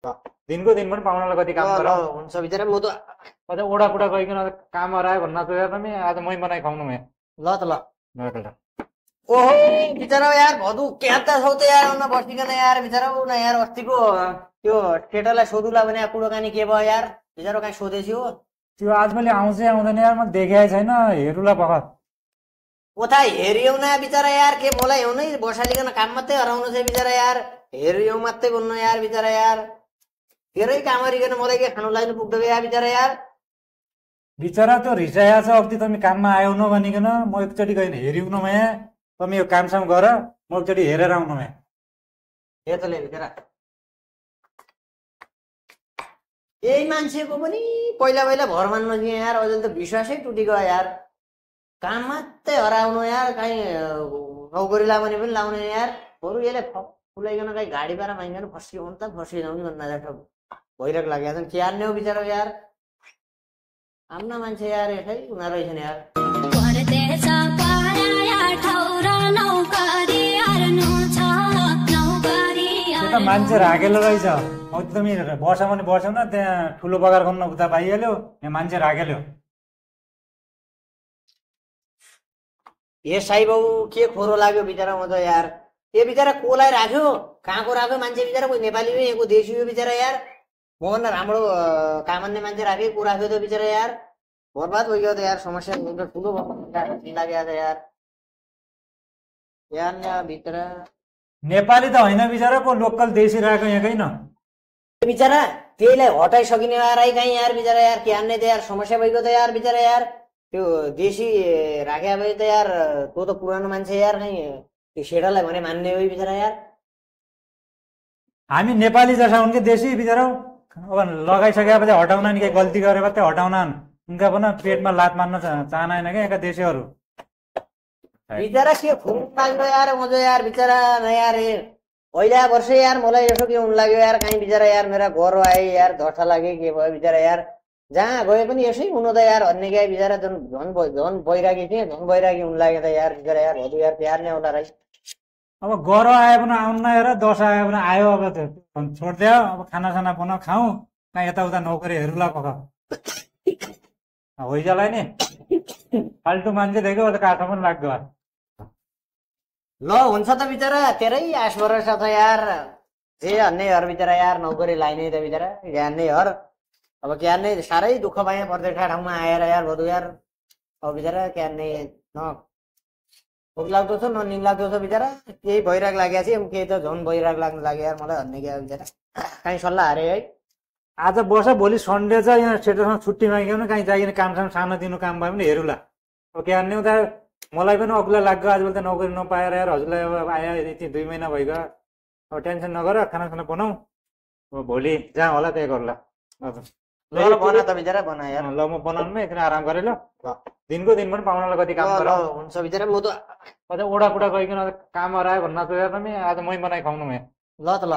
दिनको दिन पनि पाउनलाई कति काम गर हुन्छ बिचरा म त अझ ओडा कुडा गइकन काम हरायो भन्न सोचे पनि आज मै बनाइ खुवाउनु मैं ल त ल ल ओहो बिचरा यार भदु क्या त छौ त यार उन बस्तिकन यार बिचरा उन यार अस्तिको त्यो केटालाई सोधुला भने कुरोकानी के भयो यार बिचरा कहीँ सोधेছি हो त्यो आज मैले आउँछ आउँदैन यार म देखेकै छैन हेरुला भगत उता हेरियौ न बिचरा यार के मलाई हेर्नु नै बसालिकन काम मात्रै हराउनु छ बिचरा यार हेरियौ मात्रै बोल्नु यार बिचरा यार तेरै काम गरिकन मलाई के खानु लाग्नु पुग्दै यार बिचरा यार बिचरा त्यो रिसाया छ अघि तिमी काममा आयौ न भनिकन म एकचोटि गइन हेरिउ न मैं तिमी यो कामसाम गर म एकचोटि हेरेर आउनु मैं हेर्तले बिचरा यही मान्छेको पनि पहिला पहिला भर मान्नु थियो यार अहिले त विश्वासै टुटिगयो यार काम मात्रै हराउनु यार कहीँ नौकरी लाग्ने पनि लाउने यार बरु यसले फुलाइकन कहीँ गाडी पारा मागिकन फस्कियो भने त फस्किजाउँ नि भन्दा जान्छ भइरहेको लाग्यो त के हान्ने हो बिचरा यार आम्ना मान्छे यार यसै उनीहरू रहेछन् यार मान्छे राखेलो रहेछ अब तिमी वर्ष पनि बस्यौ न त्यहाँ ठुलो बगार गर्नु उता पाइहाल्यो यहाँ मान्छे राखेलो ए साई बाबु के खोरो लाग्यो बिचरा म त यार ए बिचरा कोलाई राख्यो कहाँको राख्यो मान्छे बिचरा कोही नेपाली यहाँको देशी हो बिचरा यार मभन्दा राम्रो काम गर्ने मान्छे राख्यो को राख्यो त बिचरा यार बर्बाद भइगयो त यार समस्या ठुलो लाग्यो त यार यार भित्र नेपाली त होइन बिचरा को लोकल देशी राखेको यहाँकै न बिचरा त्यहीलाई हटाइसकिने यार कहीँ यार बिचरा यार के हान्ने त यार समस्या भइगयो त यार बिचरा यार त्यो देशी राख्या भए त यार तँ त पुरानो मान्छे यार कहीँ त्यो सेडालाई भने मान्ने हो बिचरा यार हामी नेपाली जसा उनकै देशी बिचरा अब लगाइसकेपछि हटाउन नि केही गल्ती गरे मात्रै हटाउन उनका पनि पेटमा लात मार्न चाहदैन क्या यहाँका देशीहरू बिचरा के खुन लाग्यो यार म यार बिचरा न यार पहिला वर्ष यार मलाई यसो के हुन लाग्यो यार कहीँ बिचरा यार मेरा घर आए यार धर्सा लाग्यो के भयो बिचरा यार जहाँ गए पनि यसै हुनु त यार भन्ने क्या बिचरा झन् बैरागी थिएँ झन् बैरागी हुन लाग्यो त यार बिचरा यार भदु यार प्यार नै होला रहेछ अब गर आयो भने आउन हेर दस आयो भने आयो अब छोडिदियो अब खानासाना बनाऊ खाऊ कहाँ यताउता नोकरीहरूलाई पक होइजालाई नि फाल्टु मान्छे देख्यो त काठमा पनि लाग्यो ल हुन्छ त बिचरा तेरै आश भरोसा छ यार जे भन्ने हर बिचरा यार नोकरी लाइने त बिचरा ज्ञान नै हर अब ज्ञान नै साह्रै दुःख पाएँ प्रत्येक ठाउँमा आएर यार भदु यार अब बिचरा ज्ञान नै न भोक लाग्दो छ न निन लाग्दो छ बिचरा केही भइरहेको लागेको छ केही त झन् भइरहेको लाग्नु लाग्यो यार मलाई भन्ने क्या बिचरा कहीँ सल्लाह हारे है आज बस भोलि सन्डे छ यहाँ सेटरसँग छुट्टी माग्यो काहीँ जागिने कामसाम सानो दिनु काम भयो भने हेरौँला अब के हान्ने उता मलाई पनि अग्ला लाग्यो आजभोलि त नोकरी नपाएर यार हजुरलाई अब आयो यति 2 महिना भइगयो अब टेन्सन नगर खानासाना बनाऊ अब भोलि जहाँ होला त्यही गर्ला ल बना त बिचरा बना यार ल म बनाउनु एकदिन आराम गरेँ ल दिनको दिन पनि पाउनलाई कति काम गर हुन्छ बिचरा म त अझ ओडा कुडा गइकन काम हरायो भन्न सोचे पनि आज मै बनाइ खुवाउनु मैं ल त ल